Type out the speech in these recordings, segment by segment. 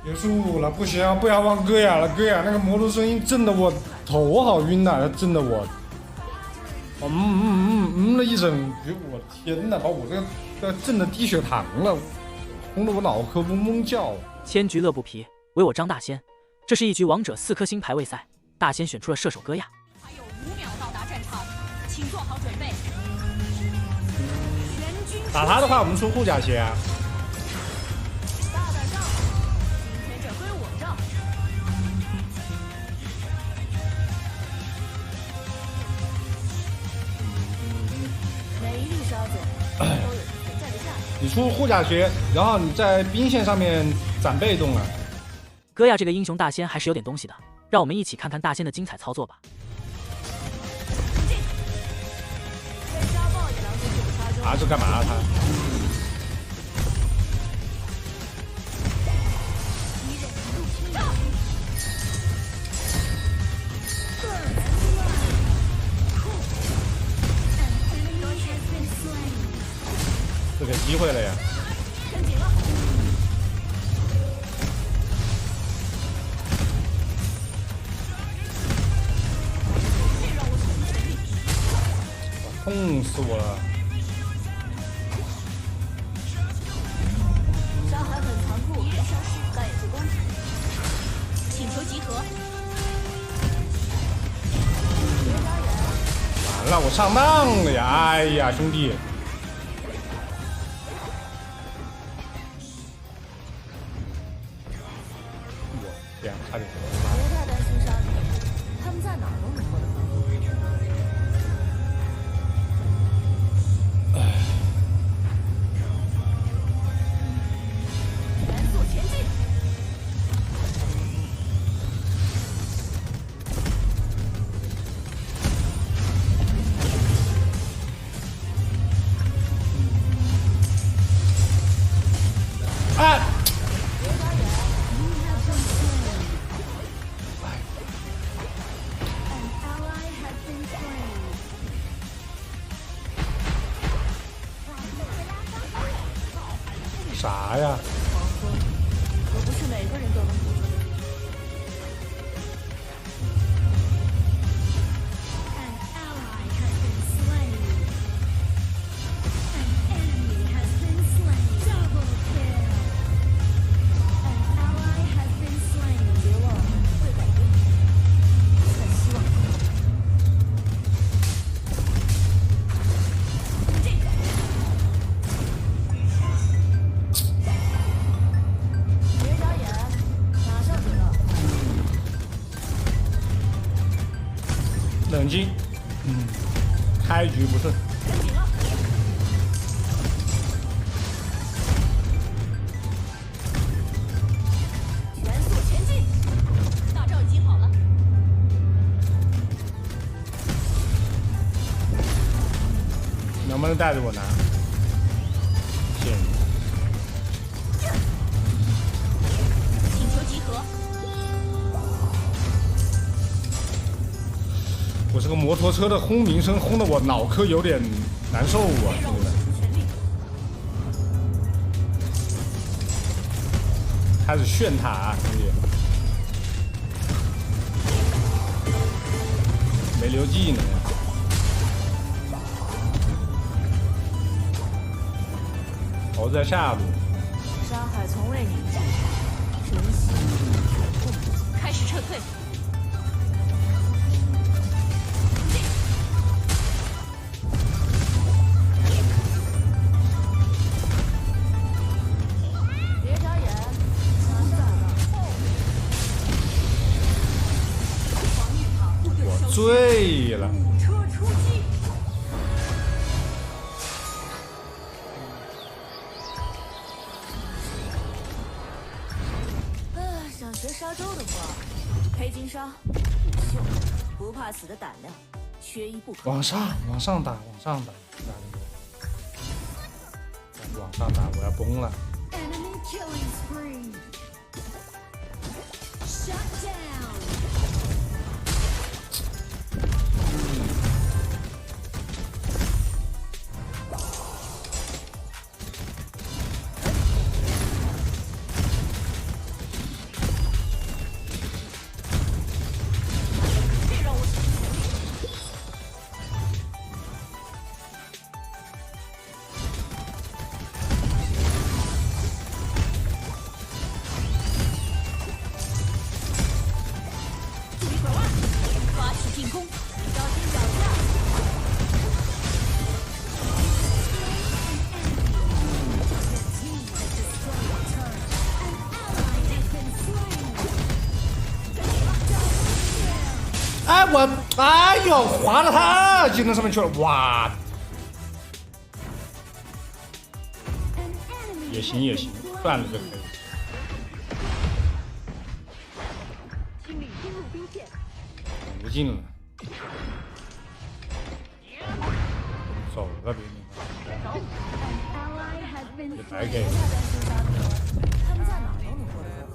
结束了，不行，不要忘戈雅了，戈雅那个摩托声音震得我头好晕呐、震得我，了一整局，我天呐，把我这个震得低血糖了，轰得我脑壳嗡嗡叫。千局乐不疲，唯我张大仙。这是一局王者4颗星排位赛，大仙选出了射手戈亚。还有5秒到达战场，请做好准备。全军打他的话，我们出护甲先啊。大胆上，今天这归我账。每一粒沙子都有其存在的价值。你出护甲学，然后你在兵线上面攒被动了。戈亚这个英雄大仙还是有点东西的，让我们一起看看大仙的精彩操作吧。啊，这干嘛啊他？这给机会了呀！痛死我了！伤害很残酷，但也不公平。请求集合。完了，我上当了呀！哎呀，兄弟！我天，差点！别太担心沙子，他们在哪儿都能获得帮助。全速前进！哎！啥呀？黄昏可不是每个人都能捕捉的。别忘了会改变，但希望别眨眼，马上就到。冷静。开局不顺。跟紧了。全速前进，大招已经好了。能不能带着我拿？谢谢你。请求集合。我这个摩托车的轰鸣声轰得我脑壳有点难受啊！让我真的，使出全力。开始炫塔啊，兄弟！没留技能。猴子在下路。沙海从未宁静，珍惜永不宁静。开始撤退。别眨眼，马上到。防御塔部队我消失。醉了。车出击。想学沙洲的话，黑金沙、虎嗅，不怕死的胆量，缺一不可。往上打，往上打，往上打，我要崩了。 Enemy killing spree. Shut down. 我哎我，哎呦，划到他技能上面去了，哇！也行也行，断了就可以。无尽了，走了别你，也白给了。他们在哪都能过得很好。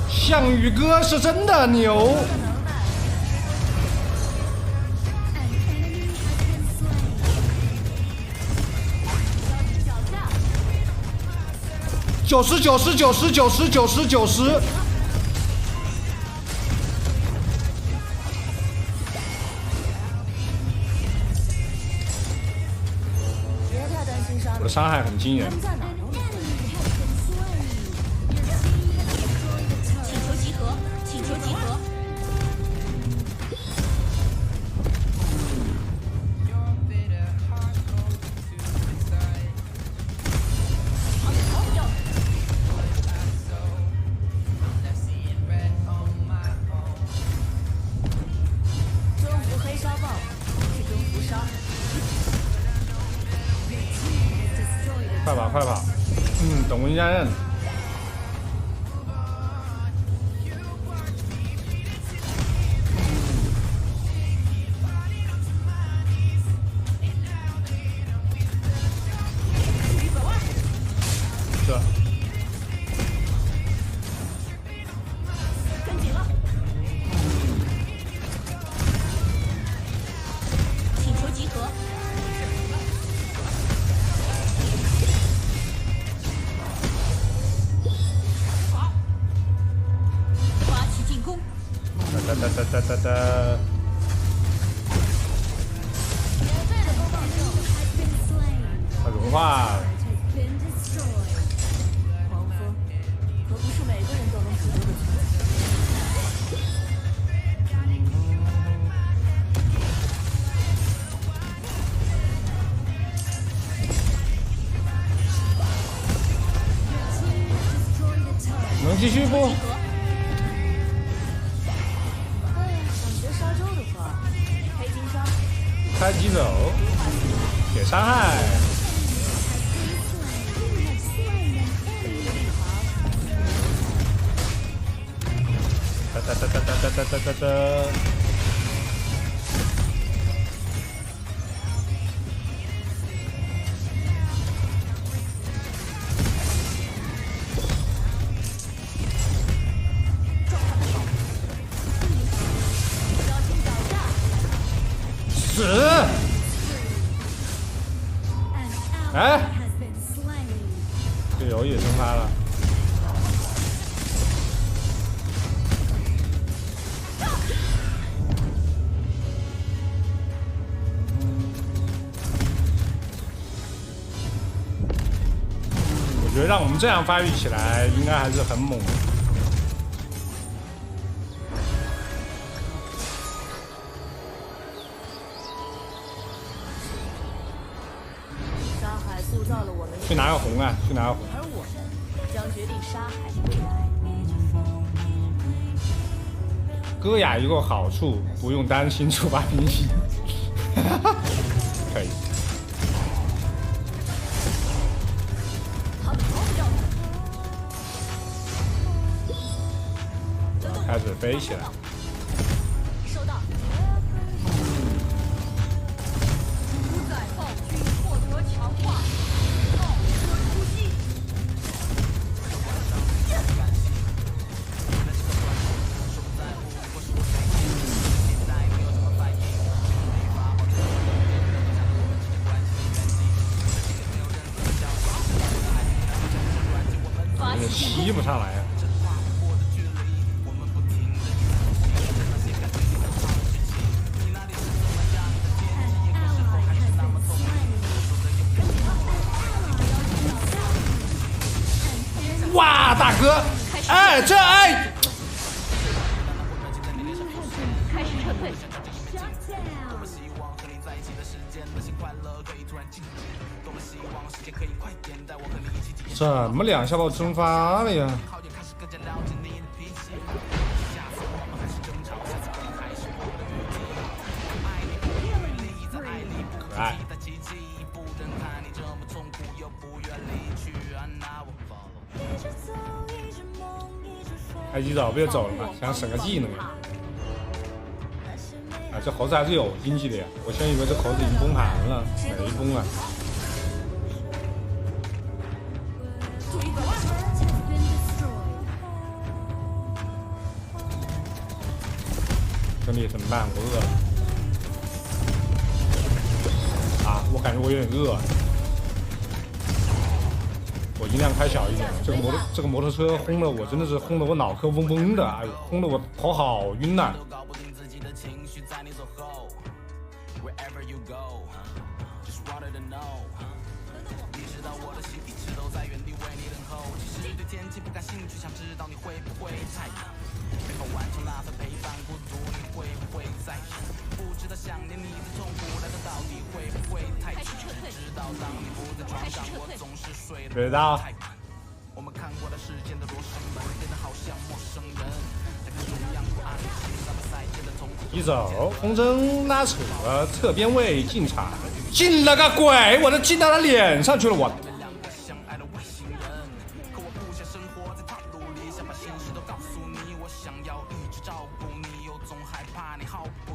项羽哥是真的牛。90。别太担心杀我的伤害很惊人。他们在哪都能过得很好。请求集合，请求集合。征服黑沙豹是征服沙。快跑快跑！等温家刃。这。跟紧了。请求集合。发起进攻。哒。它融化了。狂风可不是每个人都能捕捉的存在。能继续不？想学沙洲的话，黑金沙。开机走，给伤害。哒。死！哎，队友也蒸发了。我觉得让我们这样发育起来，应该还是很猛的。沙海塑造了我们，去拿个红啊！去拿个红。而我们将决定沙海的未来。戈雅一个好处，不用担心触发兵器。可以。开始飞起来。收到。主宰暴君获得强化，暴车出击。点吸不上来啊。哇，大哥，哎，这哎。开始撤退。怎么两下把我蒸发了呀？可爱。太急走，不就走了吗？想省个技能呀。啊，这猴子还是有经济的呀！我先以为这猴子已经崩盘了，没崩啊。兄弟，怎么办？我饿了。啊，我感觉我有点饿。我音量开小一点。这个摩托车轰的我真的是轰的我脑壳嗡嗡的，哎呦，轰的我头好晕呐。知道。一走，风筝拉扯，侧边位进场，进了个鬼！我都进到他脸上去了，我。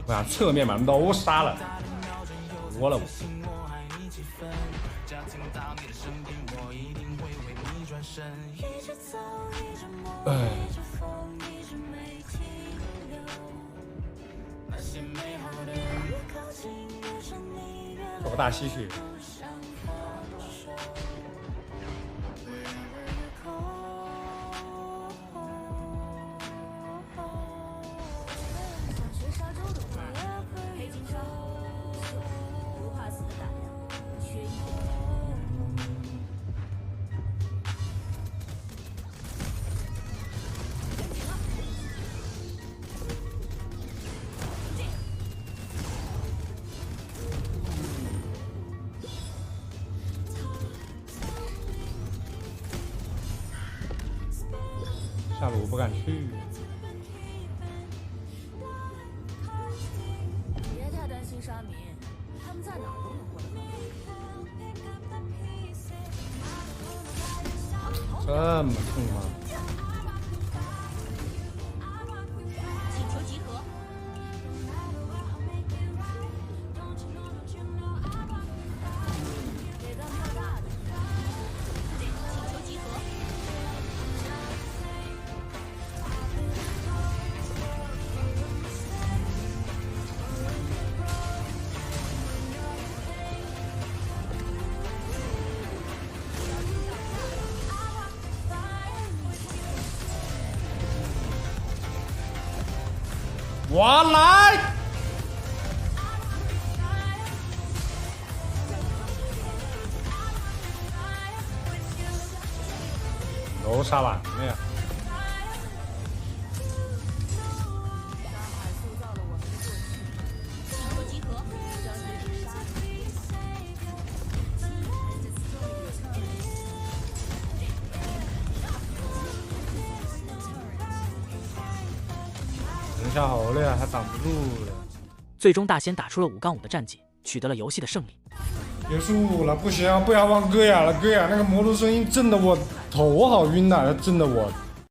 我想侧面把他们都杀了，多了我。哎。做个大吸血。下路我不敢去。别太担心沙弥，他们在哪儿都能过得更好。这么痛吗？请求集合。给咱们大的。请求集合。我来。都杀完了呀。人下猴了呀，还挡不住了。最终大仙打出了5-5的战绩，取得了游戏的胜利。结束了，不行，不要忘戈雅了，戈雅那个摩托声音震得我头好晕呐，震得我